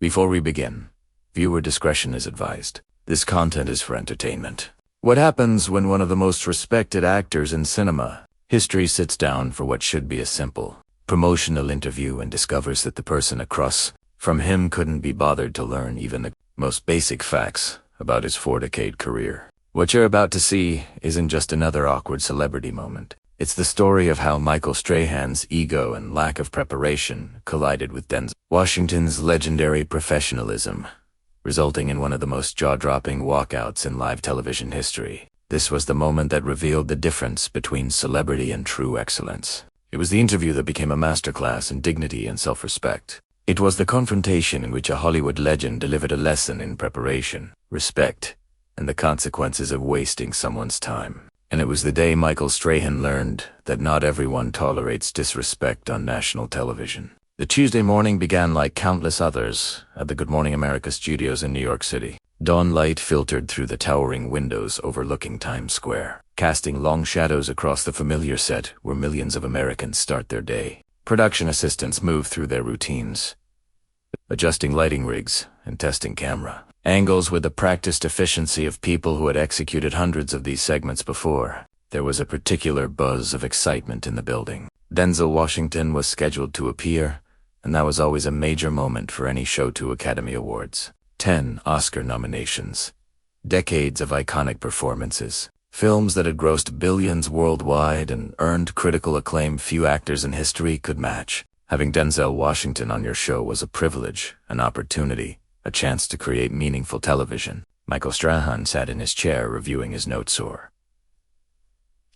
Before we begin, viewer discretion is advised. This content is for entertainment. What happens when one of the most respected actors in cinema history sits down for what should be a simple promotional interview and discovers that the person across from him couldn't be bothered to learn even the most basic facts about his 4-decade career? What you're about to see isn't just another awkward celebrity moment. It's the story of how Michael Strahan's ego and lack of preparation collided with Denzel Washington's legendary professionalism, resulting in one of the most jaw-dropping walkouts in live television history. This was the moment that revealed the difference between celebrity and true excellence. It was the interview that became a masterclass in dignity and self-respect. It was the confrontation in which a Hollywood legend delivered a lesson in preparation, respect, and the consequences of wasting someone's time. And it was the day Michael Strahan learned that not everyone tolerates disrespect on national television. The Tuesday morning began like countless others at the Good Morning America studios in New York City. Dawn light filtered through the towering windows overlooking Times Square, casting long shadows across the familiar set where millions of Americans start their day. Production assistants moved through their routines, adjusting lighting rigs and testing camera angles with the practiced efficiency of people who had executed hundreds of these segments before. There was a particular buzz of excitement in the building. Denzel Washington was scheduled to appear, and that was always a major moment for any show to Academy Awards. 10 Oscar nominations, decades of iconic performances, films that had grossed billions worldwide and earned critical acclaim few actors in history could match. Having Denzel Washington on your show was a privilege, an opportunity, a chance to create meaningful television. Michael Strahan sat in his chair reviewing his notes, or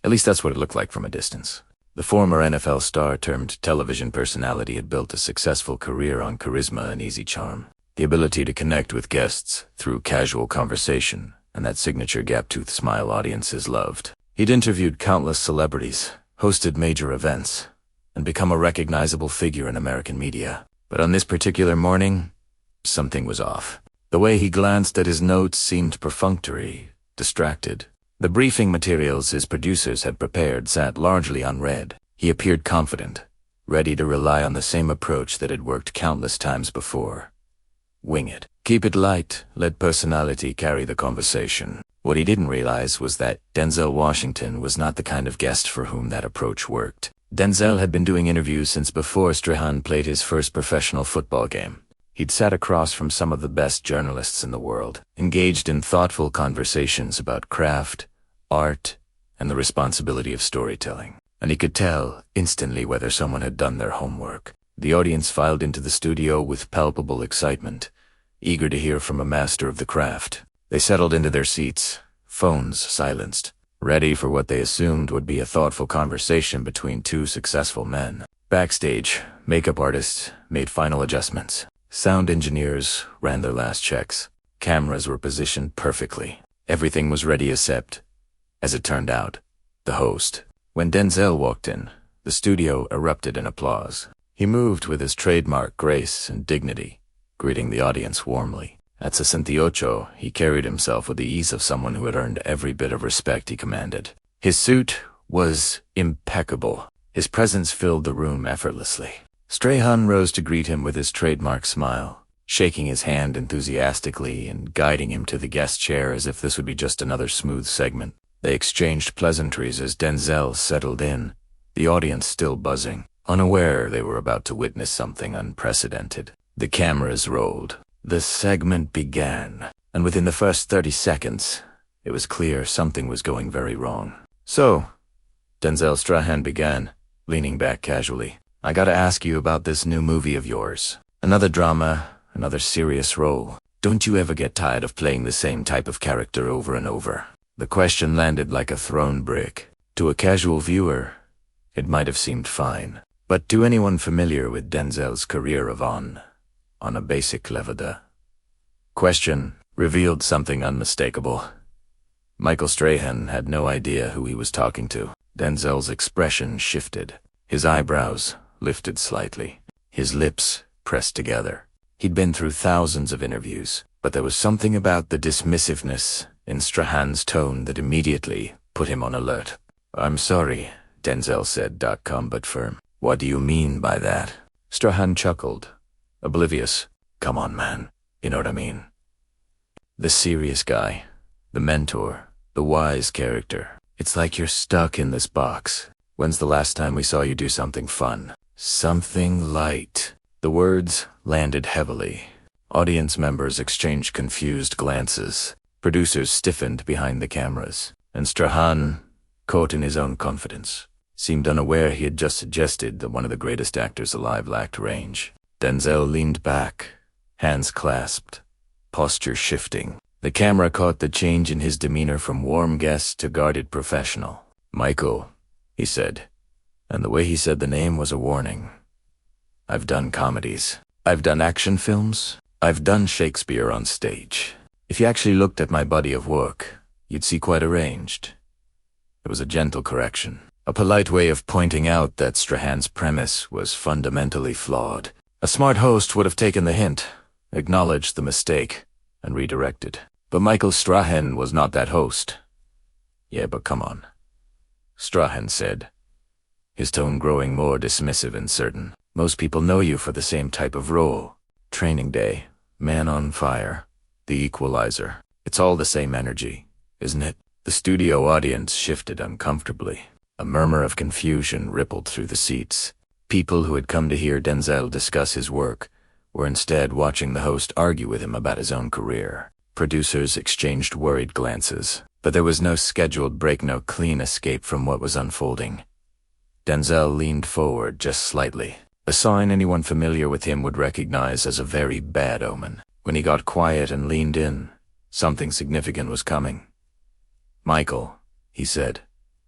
at least that's what it looked like from a distance. The former NFL star turned television personality had built a successful career on charisma and easy charm, the ability to connect with guests through casual conversation, and that signature gap-toothed smile audiences loved. He'd interviewed countless celebrities, hosted major events, and become a recognizable figure in American media. But on this particular morning, something was off. The way he glanced at his notes seemed perfunctory, distracted. The briefing materials his producers had prepared sat largely unread. He appeared confident, ready to rely on the same approach that had worked countless times before. Wing it. Keep it light, let personality carry the conversation. What he didn't realize was that Denzel Washington was not the kind of guest for whom that approach worked. Denzel had been doing interviews since before Strahan played his first professional football game. He'd sat across from some of the best journalists in the world, engaged in thoughtful conversations about craft, art, and the responsibility of storytelling. And he could tell instantly whether someone had done their homework. The audience filed into the studio with palpable excitement, eager to hear from a master of the craft. They settled into their seats, phones silenced, ready for what they assumed would be a thoughtful conversation between two successful men. Backstage, makeup artists made final adjustments. Sound engineers ran their last checks. Cameras were positioned perfectly. Everything was ready except, as it turned out, the host. When Denzel walked in, the studio erupted in applause. He moved with his trademark grace and dignity, greeting the audience warmly. At 68, he carried himself with the ease of someone who had earned every bit of respect he commanded. His suit was impeccable. His presence filled the room effortlessly. Strahan rose to greet him with his trademark smile, shaking his hand enthusiastically and guiding him to the guest chair as if this would be just another smooth segment. They exchanged pleasantries as Denzel settled in, the audience still buzzing, unaware they were about to witness something unprecedented. The cameras rolled. The segment began, and within the first 30 seconds, it was clear something was going very wrong. "So," Denzel Strahan began, leaning back casually, "I gotta ask you about this new movie of yours. Another drama, another serious role. Don't you ever get tired of playing the same type of character over and over?" The question landed like a thrown brick. To a casual viewer, it might have seemed fine. But to anyone familiar with Denzel's career on a basic level, the question revealed something unmistakable. Michael Strahan had no idea who he was talking to. Denzel's expression shifted. His eyebrows lifted slightly. His lips pressed together. He'd been through thousands of interviews, but there was something about the dismissiveness in Strahan's tone that immediately put him on alert. "I'm sorry," Denzel said, calm but firm. "What do you mean by that?" Strahan chuckled, oblivious, Come on, man. You know what I mean? The serious guy, the mentor, the wise character. It's like you're stuck in this box. When's the last time we saw you do something fun? Something light. The words landed heavily. Audience members exchanged confused glances. Producers stiffened behind the cameras. And Strahan, caught in his own confidence, seemed unaware he had just suggested that one of the greatest actors alive lacked range. Denzel leaned back, hands clasped, posture shifting. The camera caught the change in his demeanor from warm guest to guarded professional. "Michael," he said, and the way he said the name was a warning. "I've done comedies. I've done action films. I've done Shakespeare on stage. If you actually looked at my body of work, you'd see quite a range." It was a gentle correction, a polite way of pointing out that Strahan's premise was fundamentally flawed. A smart host would have taken the hint, acknowledged the mistake, and redirected. But Michael Strahan was not that host. "Yeah, but come on," Strahan said, his tone growing more dismissive and certain. "Most people know you for the same type of role. Training Day, Man on Fire, The Equalizer. It's all the same energy, isn't it?" The studio audience shifted uncomfortably. A murmur of confusion rippled through the seats. People who had come to hear Denzel discuss his work were instead watching the host argue with him about his own career. Producers exchanged worried glances, but there was no scheduled break, no clean escape from what was unfolding. Denzel leaned forward just slightly, a sign anyone familiar with him would recognize as a very bad omen. When he got quiet and leaned in, something significant was coming. "Michael," he said,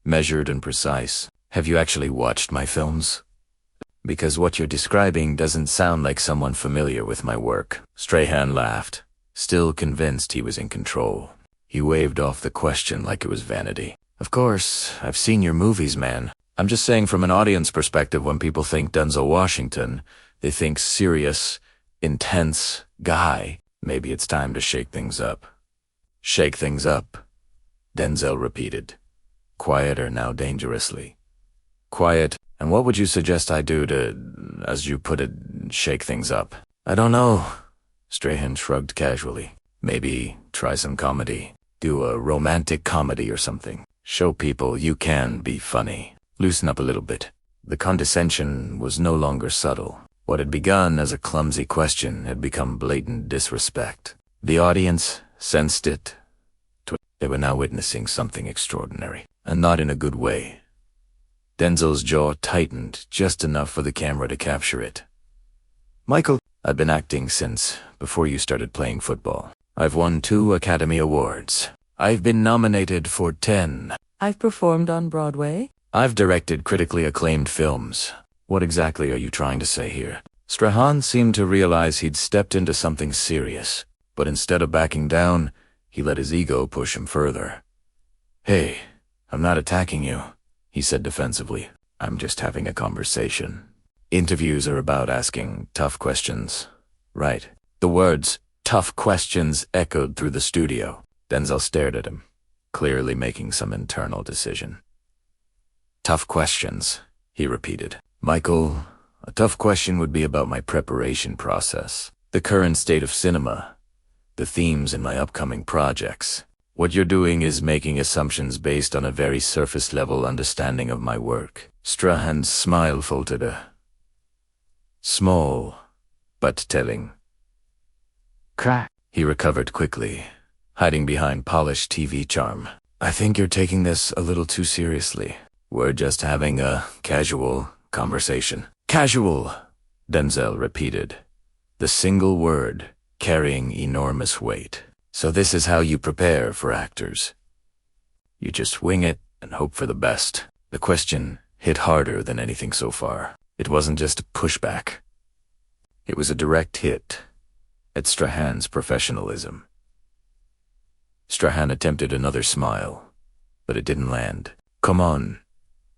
measured and precise, "have you actually watched my films? Because what you're describing doesn't sound like someone familiar with my work." Strahan laughed, still convinced he was in control. He waved off the question like it was vanity. "Of course, I've seen your movies, man. I'm just saying from an audience perspective, when people think Denzel Washington, they think serious, intense guy. Maybe it's time to shake things up." "Shake things up," Denzel repeated, quieter now, dangerously. "Quiet, and what would you suggest I do to, as you put it, shake things up?" "I don't know." Strahan shrugged casually. "Maybe try some comedy. Do a romantic comedy or something. Show people you can be funny. Loosen up a little bit." The condescension was no longer subtle. What had begun as a clumsy question had become blatant disrespect. The audience sensed it. They were now witnessing something extraordinary, and not in a good way. Denzel's jaw tightened just enough for the camera to capture it. "Michael, I've been acting since before you started playing football. I've won 2 Academy Awards. I've been nominated for 10. I've performed on Broadway. I've directed critically acclaimed films. What exactly are you trying to say here?" Strahan seemed to realize he'd stepped into something serious, but instead of backing down, he let his ego push him further. "Hey, I'm not attacking you," he said defensively. "I'm just having a conversation. Interviews are about asking tough questions, right?" The words, "tough questions," echoed through the studio. Denzel stared at him, clearly making some internal decision. "Tough questions," he repeated. "Michael, a tough question would be about my preparation process, the current state of cinema, the themes in my upcoming projects. What you're doing is making assumptions based on a very surface-level understanding of my work." Strahan's smile faltered small, but telling. "Crack." He recovered quickly, hiding behind polished TV charm. "I think you're taking this a little too seriously. We're just having a casual conversation." "Casual," Denzel repeated, the single word carrying enormous weight. "So this is how you prepare for actors. You just wing it and hope for the best." The question hit harder than anything so far. It wasn't just a pushback. It was a direct hit at Strahan's professionalism. Strahan attempted another smile, but it didn't land. "Come on,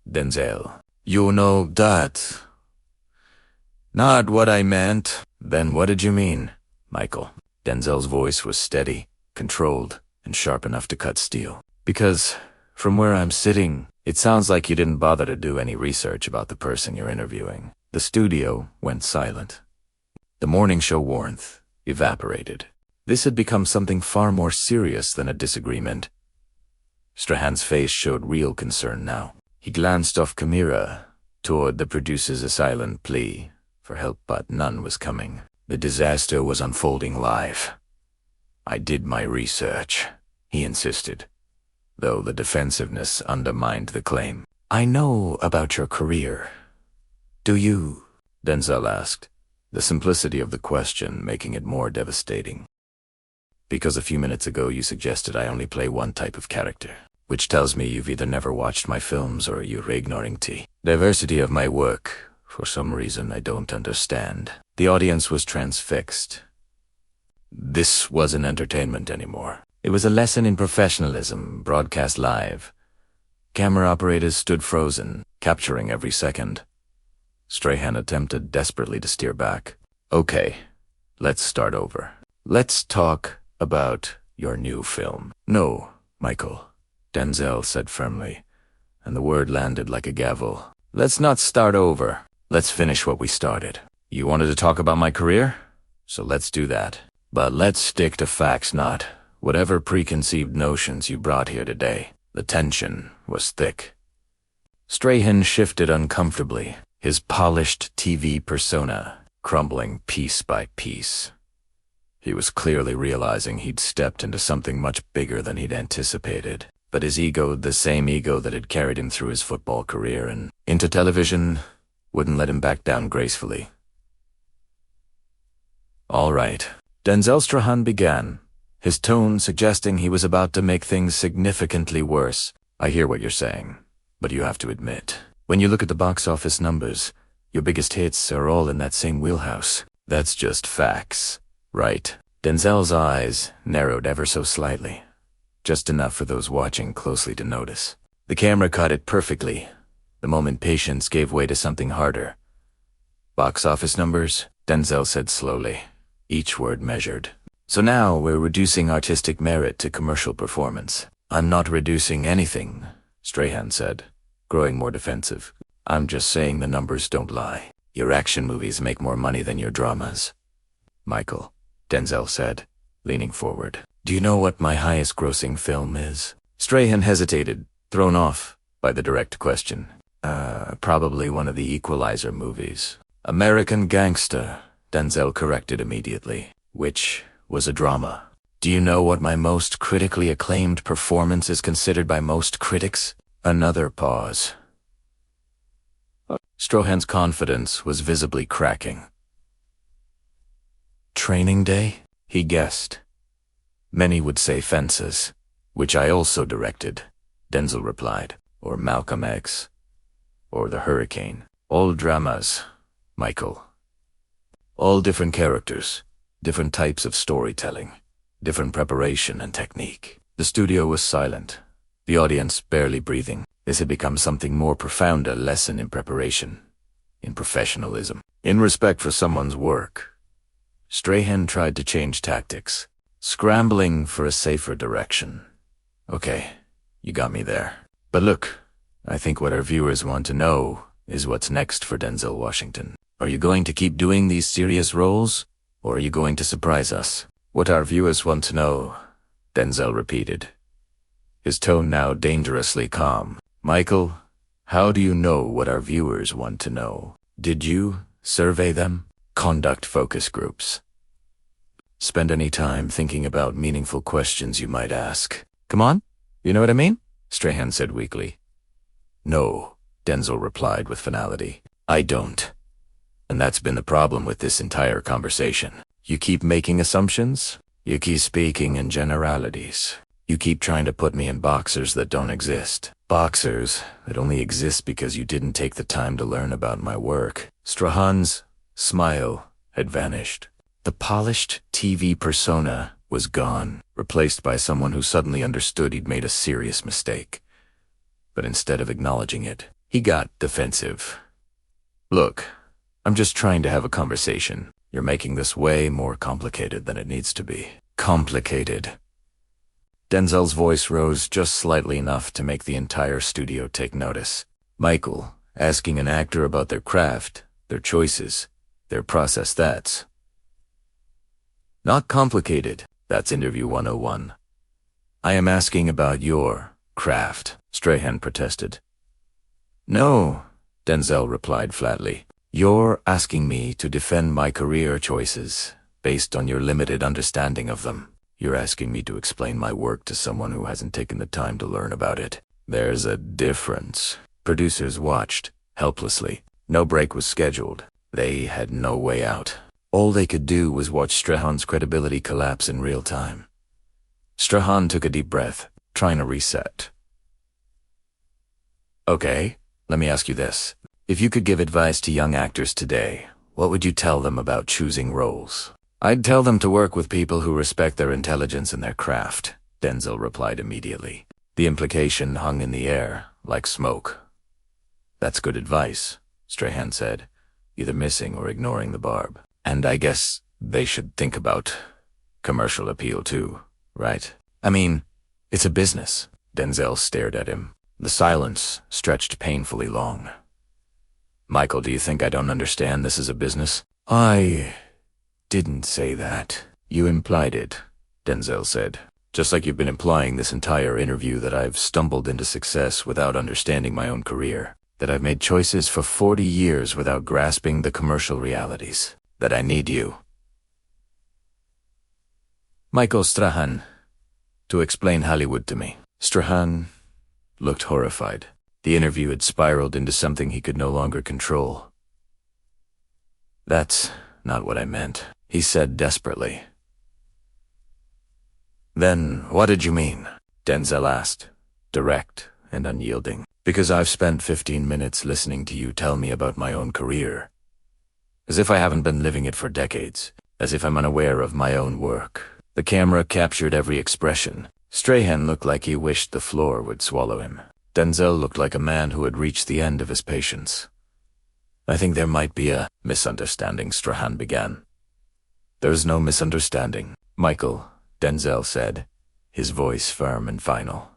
Denzel. You know that." "Not what I meant." "Then what did you mean, Michael?" Denzel's voice was steady, controlled, and sharp enough to cut steel. "Because, from where I'm sitting, it sounds like you didn't bother to do any research about the person you're interviewing." The studio went silent. The morning show warmth evaporated. This had become something far more serious than a disagreement. Strahan's face showed real concern now. He glanced off camera toward the producer's silent plea for help, but none was coming. The disaster was unfolding live. "I did my research," he insisted, though the defensiveness undermined the claim. "I know about your career. Do you?" Denzel asked, the simplicity of the question making it more devastating. "Because a few minutes ago you suggested I only play one type of character, which tells me you've either never watched my films or you're ignoring the diversity of my work. For some reason I don't understand." The audience was transfixed. This wasn't entertainment anymore. It was a lesson in professionalism, broadcast live. Camera operators stood frozen, capturing every second. Strahan attempted desperately to steer back. "Okay, let's start over. Let's talk about your new film." "No, Michael," Denzel said firmly, and the word landed like a gavel. "Let's not start over. Let's finish what we started. You wanted to talk about my career? So let's do that. But let's stick to facts, not whatever preconceived notions you brought here today." The tension was thick. Strahan shifted uncomfortably, his polished TV persona crumbling piece by piece. He was clearly realizing he'd stepped into something much bigger than he'd anticipated, but his ego, the same ego that had carried him through his football career and into television, wouldn't let him back down gracefully. "All right," Denzel Strahan began, his tone suggesting he was about to make things significantly worse. "I hear what you're saying, but you have to admit, when you look at the box office numbers, your biggest hits are all in that same wheelhouse. That's just facts, right?" Denzel's eyes narrowed ever so slightly, just enough for those watching closely to notice. The camera caught it perfectly, the moment patience gave way to something harder. "Box office numbers," Denzel said slowly, each word measured. "So now we're reducing artistic merit to commercial performance." "I'm not reducing anything," Strahan said, growing more defensive. "I'm just saying the numbers don't lie. Your action movies make more money than your dramas." "Michael," Denzel said, leaning forward, "do you know what my highest grossing film is?" Strahan hesitated, thrown off by the direct question. Probably one of the Equalizer movies." "American Gangster," Denzel corrected immediately, which was a drama. "Do you know what my most critically acclaimed performance is considered by most critics?" Another pause. Strahan's confidence was visibly cracking. "Training Day?" he guessed. "Many would say Fences, which I also directed," Denzel replied. "Or Malcolm X. Or The Hurricane. All dramas, Michael. All different characters, different types of storytelling, different preparation and technique." The studio was silent, the audience barely breathing. This had become something more profound, a lesson in preparation, in professionalism, in respect for someone's work. Strahan tried to change tactics, scrambling for a safer direction. "Okay, you got me there. But look, I think what our viewers want to know is what's next for Denzel Washington. Are you going to keep doing these serious roles, or are you going to surprise us?" "What our viewers want to know," Denzel repeated, his tone now dangerously calm. "Michael, how do you know what our viewers want to know? Did you survey them? Conduct focus groups? Spend any time thinking about meaningful questions you might ask?" "Come on, you know what I mean?" Strahan said weakly. "No," Denzel replied with finality. "I don't. And that's been the problem with this entire conversation. You keep making assumptions. You keep speaking in generalities. You keep trying to put me in boxers that don't exist. Boxers that only exist because you didn't take the time to learn about my work." Strahan's smile had vanished. The polished TV persona was gone, replaced by someone who suddenly understood he'd made a serious mistake. But instead of acknowledging it, he got defensive. "Look, I'm just trying to have a conversation. You're making this way more complicated than it needs to be." "Complicated?" Denzel's voice rose just slightly enough to make the entire studio take notice. "Michael, asking an actor about their craft, their choices, their process, that's Not complicated. That's interview 101. I am asking about your craft, Strahan protested. No, Denzel replied flatly. You're asking me to defend my career choices based on your limited understanding of them. You're asking me to explain my work to someone who hasn't taken the time to learn about it. There's a difference. Producers watched, helplessly. No break was scheduled. They had no way out. All they could do was watch Strahan's credibility collapse in real time. Strahan took a deep breath, trying to reset. Okay, let me ask you this. If you could give advice to young actors today, what would you tell them about choosing roles? I'd tell them to work with people who respect their intelligence and their craft, Denzel replied immediately. The implication hung in the air, like smoke. That's good advice, Strahan said, either missing or ignoring the barb. And I guess they should think about commercial appeal too, right? I mean, it's a business. Denzel stared at him. The silence stretched painfully long. Michael, do you think I don't understand this is a business? I didn't say that. You implied it, Denzel said. Just like you've been implying this entire interview that I've stumbled into success without understanding my own career. That I've made choices for 40 years without grasping the commercial realities. That I need you. Michael Strahan, to explain Hollywood to me. Strahan looked horrified. The interview had spiraled into something he could no longer control. That's not what I meant, he said desperately. Then what did you mean? Denzel asked, direct and unyielding. Because I've spent 15 minutes listening to you tell me about my own career. As if I haven't been living it for decades. As if I'm unaware of my own work. The camera captured every expression. Strahan looked like he wished the floor would swallow him. Denzel looked like a man who had reached the end of his patience. I think there might be a misunderstanding, Strahan began. There's no misunderstanding, Michael, Denzel said, his voice firm and final.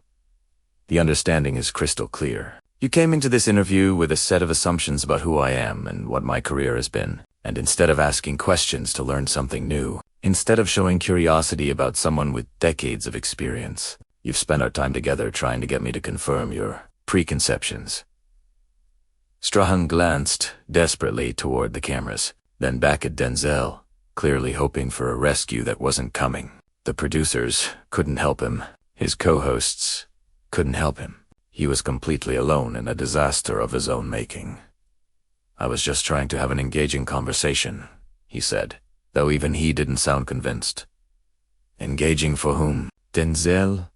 The understanding is crystal clear. You came into this interview with a set of assumptions about who I am and what my career has been, and instead of asking questions to learn something new, instead of showing curiosity about someone with decades of experience, you've spent our time together trying to get me to confirm your preconceptions. Strahan glanced desperately toward the cameras, then back at Denzel, clearly hoping for a rescue that wasn't coming. The producers couldn't help him. His co-hosts couldn't help him. He was completely alone in a disaster of his own making. I was just trying to have an engaging conversation, he said, though even he didn't sound convinced. Engaging for whom? Denzel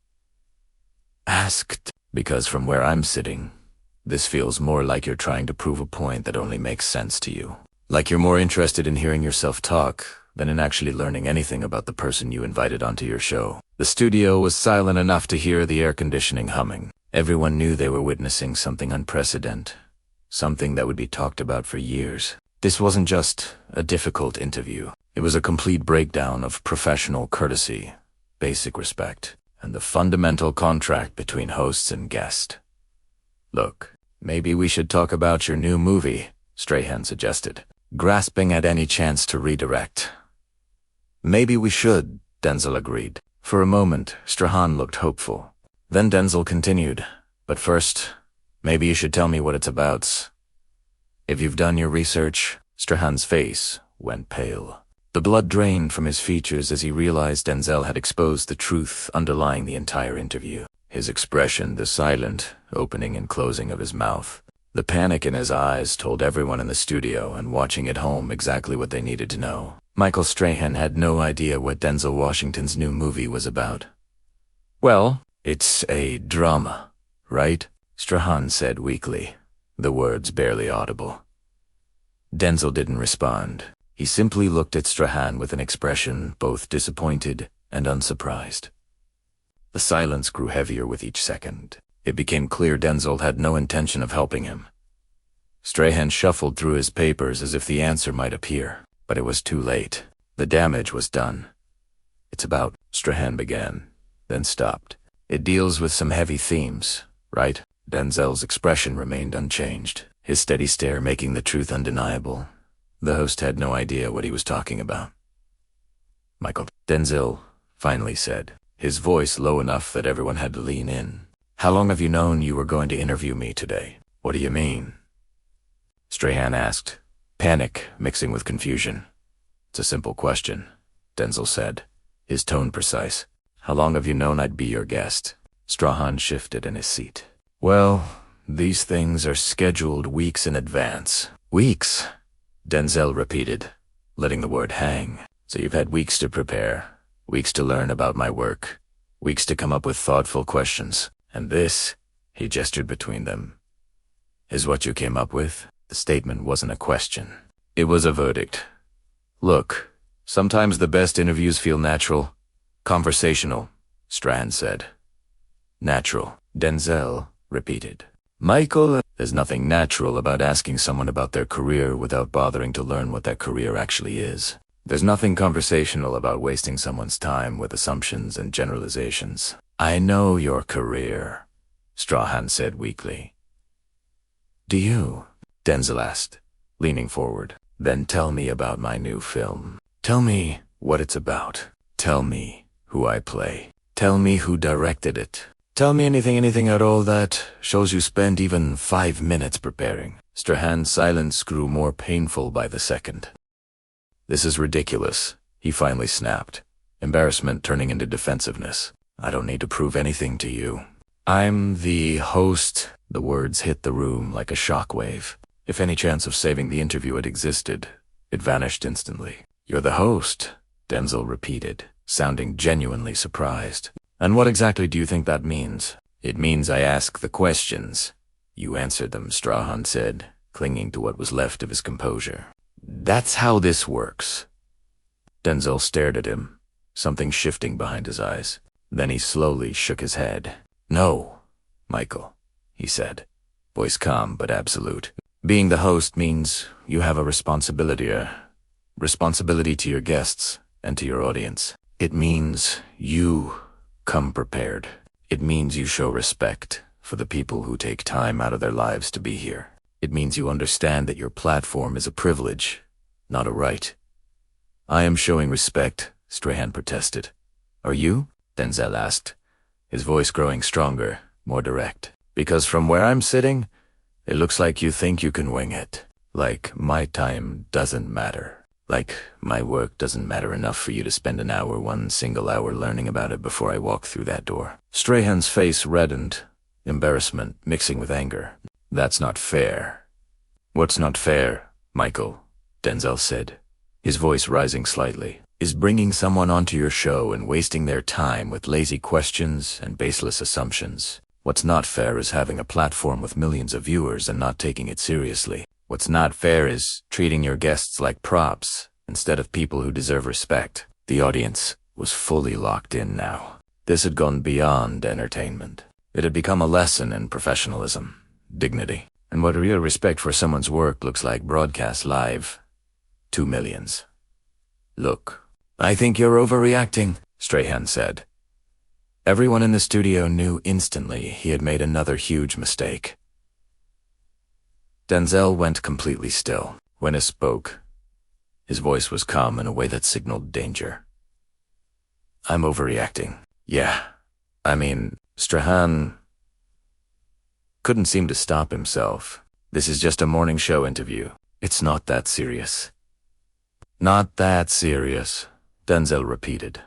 asked. Because from where I'm sitting, this feels more like you're trying to prove a point that only makes sense to you. Like you're more interested in hearing yourself talk than in actually learning anything about the person you invited onto your show. The studio was silent enough to hear the air conditioning humming. Everyone knew they were witnessing something unprecedented, something that would be talked about for years. This wasn't just a difficult interview. It was a complete breakdown of professional courtesy, basic respect, and the fundamental contract between hosts and guest. Look, maybe we should talk about your new movie, Strahan suggested, grasping at any chance to redirect. Maybe we should, Denzel agreed. For a moment, Strahan looked hopeful. Then Denzel continued, but first, maybe you should tell me what it's about. If you've done your research, Strahan's face went pale. The blood drained from his features as he realized Denzel had exposed the truth underlying the entire interview. His expression, the silent opening and closing of his mouth, the panic in his eyes told everyone in the studio and watching at home exactly what they needed to know. Michael Strahan had no idea what Denzel Washington's new movie was about. Well, it's a drama, right? Strahan said weakly, the words barely audible. Denzel didn't respond. He simply looked at Strahan with an expression both disappointed and unsurprised. The silence grew heavier with each second. It became clear Denzel had no intention of helping him. Strahan shuffled through his papers as if the answer might appear, but it was too late. The damage was done. It's about, Strahan began, then stopped. It deals with some heavy themes, right? Denzel's expression remained unchanged, his steady stare making the truth undeniable. The host had no idea what he was talking about. Michael, Denzel finally said, his voice low enough that everyone had to lean in. How long have you known you were going to interview me today? What do you mean? Strahan asked, panic mixing with confusion. It's a simple question, Denzel said, his tone precise. How long have you known I'd be your guest? Strahan shifted in his seat. Well, these things are scheduled weeks in advance. Weeks? Denzel repeated, letting the word hang. So you've had weeks to prepare, weeks to learn about my work, weeks to come up with thoughtful questions. And this, he gestured between them, is what you came up with? The statement wasn't a question. It was a verdict. Look, sometimes the best interviews feel natural, conversational, Strahan said. Natural, Denzel repeated. Michael, there's nothing natural about asking someone about their career without bothering to learn what that career actually is. There's nothing conversational about wasting someone's time with assumptions and generalizations. I know your career, Strahan said weakly. Do you? Denzel asked, leaning forward. Then tell me about my new film. Tell me what it's about. Tell me who I play. Tell me who directed it. Tell me anything at all that shows you spent even 5 minutes preparing. Strahan's silence grew more painful by the second. This is ridiculous, he finally snapped, embarrassment turning into defensiveness. I don't need to prove anything to you. I'm the host. The words hit the room like a shockwave. If any chance of saving the interview had existed, it vanished instantly. You're the host, Denzel repeated, sounding genuinely surprised. And what exactly do you think that means? It means I ask the questions. You answer them, Strahan said, clinging to what was left of his composure. That's how this works. Denzel stared at him, something shifting behind his eyes. Then he slowly shook his head. No, Michael, he said, voice calm but absolute. Being the host means you have a responsibility to your guests and to your audience. It means you come prepared. It means you show respect for the people who take time out of their lives to be here. It means you understand that your platform is a privilege, not a right. I am showing respect, Strahan protested. Are you? Denzel asked, his voice growing stronger, more direct. Because from where I'm sitting, it looks like you think you can wing it. Like my time doesn't matter. Like my work doesn't matter enough for you to spend one single hour learning about it before I walk through that door. Strahan's face reddened, embarrassment mixing with anger. That's not fair. What's not fair, Michael? Denzel said, his voice rising slightly, is bringing someone onto your show and wasting their time with lazy questions and baseless assumptions. What's not fair is having a platform with millions of viewers and not taking it seriously. What's not fair is treating your guests like props instead of people who deserve respect. The audience was fully locked in now. This had gone beyond entertainment. It had become a lesson in professionalism, dignity, and what real respect for someone's work looks like broadcast live to millions. Look, I think you're overreacting, Strahan said. Everyone in the studio knew instantly he had made another huge mistake. Denzel went completely still. When he spoke, his voice was calm in a way that signaled danger. I'm overreacting. Yeah. I mean, Strahan couldn't seem to stop himself. This is just a morning show interview. It's not that serious. Not that serious, Denzel repeated,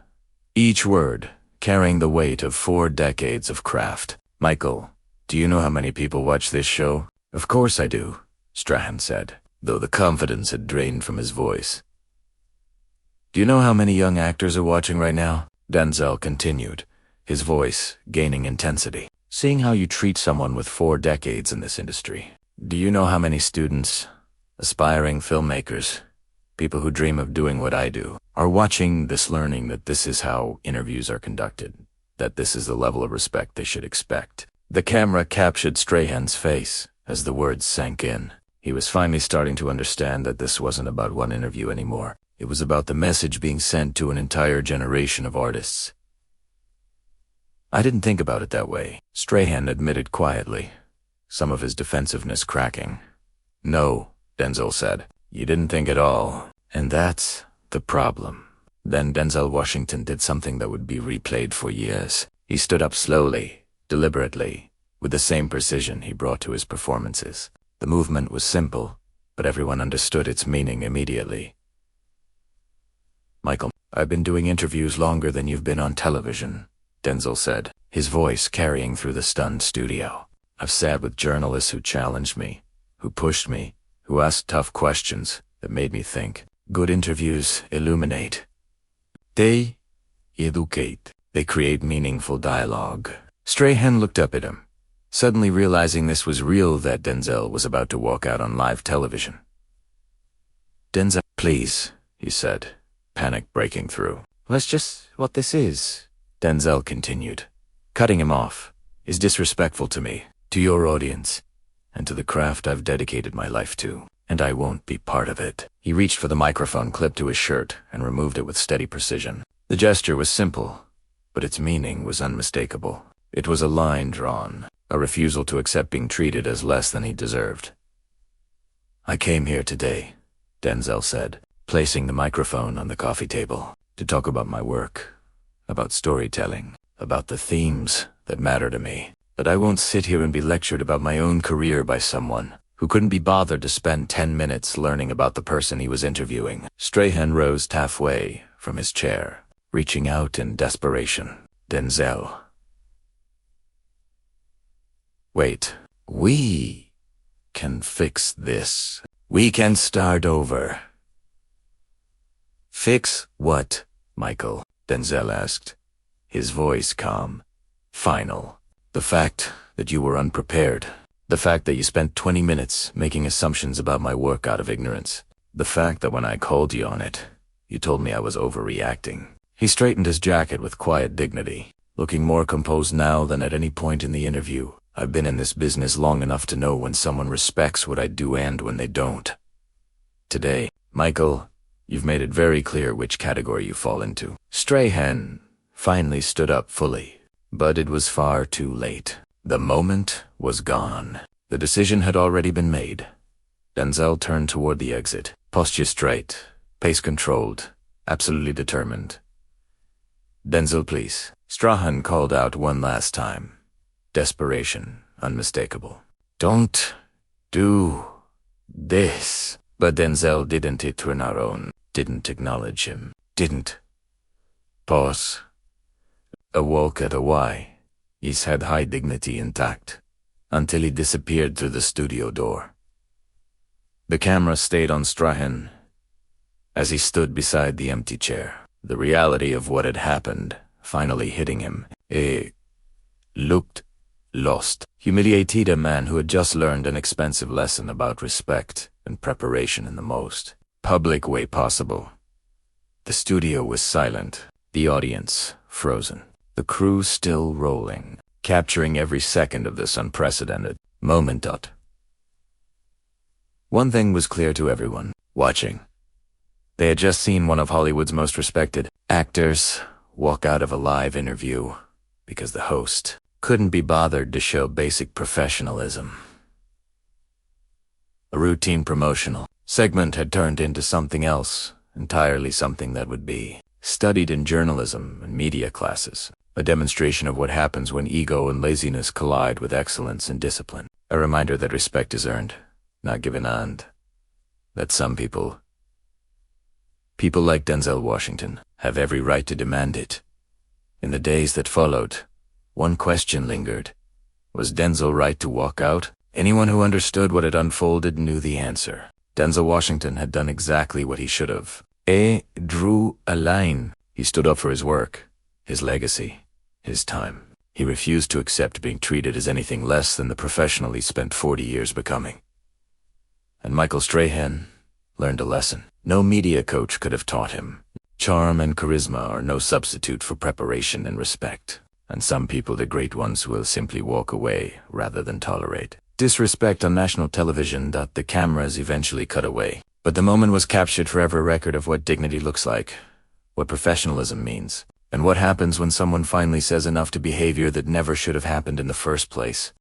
each word carrying the weight of 4 decades of craft. Michael, do you know how many people watch this show? Of course I do, Strahan said, though the confidence had drained from his voice. Do you know how many young actors are watching right now? Denzel continued, his voice gaining intensity. Seeing how you treat someone with 4 decades in this industry. Do you know how many students, aspiring filmmakers, people who dream of doing what I do, are watching this, learning that this is how interviews are conducted, that this is the level of respect they should expect? The camera captured Strahan's face as the words sank in. He was finally starting to understand that this wasn't about one interview anymore. It was about the message being sent to an entire generation of artists. I didn't think about it that way, Strahan admitted quietly, some of his defensiveness cracking. No, Denzel said. You didn't think at all. And that's the problem. Then Denzel Washington did something that would be replayed for years. He stood up slowly, deliberately, with the same precision he brought to his performances. The movement was simple, but everyone understood its meaning immediately. "Michael, I've been doing interviews longer than you've been on television," Denzel said, his voice carrying through the stunned studio. "I've sat with journalists who challenged me, who pushed me, who asked tough questions that made me think. Good interviews illuminate. They educate. They create meaningful dialogue." Strahan looked up at him, suddenly realizing this was real, that Denzel was about to walk out on live television. "Denzel, please," he said, panic breaking through. "That's just what this is," Denzel continued. "Cutting him off is disrespectful to me, to your audience, and to the craft I've dedicated my life to, and I won't be part of it." He reached for the microphone clipped to his shirt and removed it with steady precision. The gesture was simple, but its meaning was unmistakable. It was a line drawn, a refusal to accept being treated as less than he deserved. "I came here today," Denzel said, placing the microphone on the coffee table, "to talk about my work, about storytelling, about the themes that matter to me. But I won't sit here and be lectured about my own career by someone who couldn't be bothered to spend 10 minutes learning about the person he was interviewing." Strahan rose halfway from his chair, reaching out in desperation. "Denzel, wait. We can fix this. We can start over." "Fix what, Michael?" Denzel asked, his voice calm, final. "The fact that you were unprepared. The fact that you spent 20 minutes making assumptions about my work out of ignorance. The fact that when I called you on it, you told me I was overreacting." He straightened his jacket with quiet dignity, looking more composed now than at any point in the interview. "I've been in this business long enough to know when someone respects what I do and when they don't. Today, Michael, you've made it very clear which category you fall into." Strahan finally stood up fully, but it was far too late. The moment was gone. The decision had already been made. Denzel turned toward the exit, posture straight, pace controlled, absolutely determined. "Denzel, please." Strahan called out one last time. Desperation unmistakable. "Don't do this." But Denzel didn't turn around, didn't acknowledge him, didn't pause. A walk at a Y. His head high dignity intact, until he disappeared through the studio door. The camera stayed on Strahan as he stood beside the empty chair, the reality of what had happened finally hitting him. He looked lost, humiliated, a man who had just learned an expensive lesson about respect and preparation in the most public way possible. The studio was silent, the audience frozen, the crew still rolling, capturing every second of this unprecedented moment. One thing was clear to everyone watching. They had just seen one of Hollywood's most respected actors walk out of a live interview because the host couldn't be bothered to show basic professionalism. A routine promotional segment had turned into something else, entirely something that would be studied in journalism and media classes, a demonstration of what happens when ego and laziness collide with excellence and discipline, a reminder that respect is earned, not given, and that some people like Denzel Washington, have every right to demand it. In the days that followed, one question lingered. Was Denzel right to walk out? Anyone who understood what had unfolded knew the answer. Denzel Washington had done exactly what he should have. He drew a line. He stood up for his work, his legacy, his time. He refused to accept being treated as anything less than the professional he spent 40 years becoming. And Michael Strahan learned a lesson no media coach could have taught him. Charm and charisma are no substitute for preparation and respect. And some people, the great ones, will simply walk away rather than tolerate disrespect on national television. The cameras eventually cut away. But the moment was captured forever, a record of what dignity looks like, what professionalism means, and what happens when someone finally says enough to behavior that never should have happened in the first place.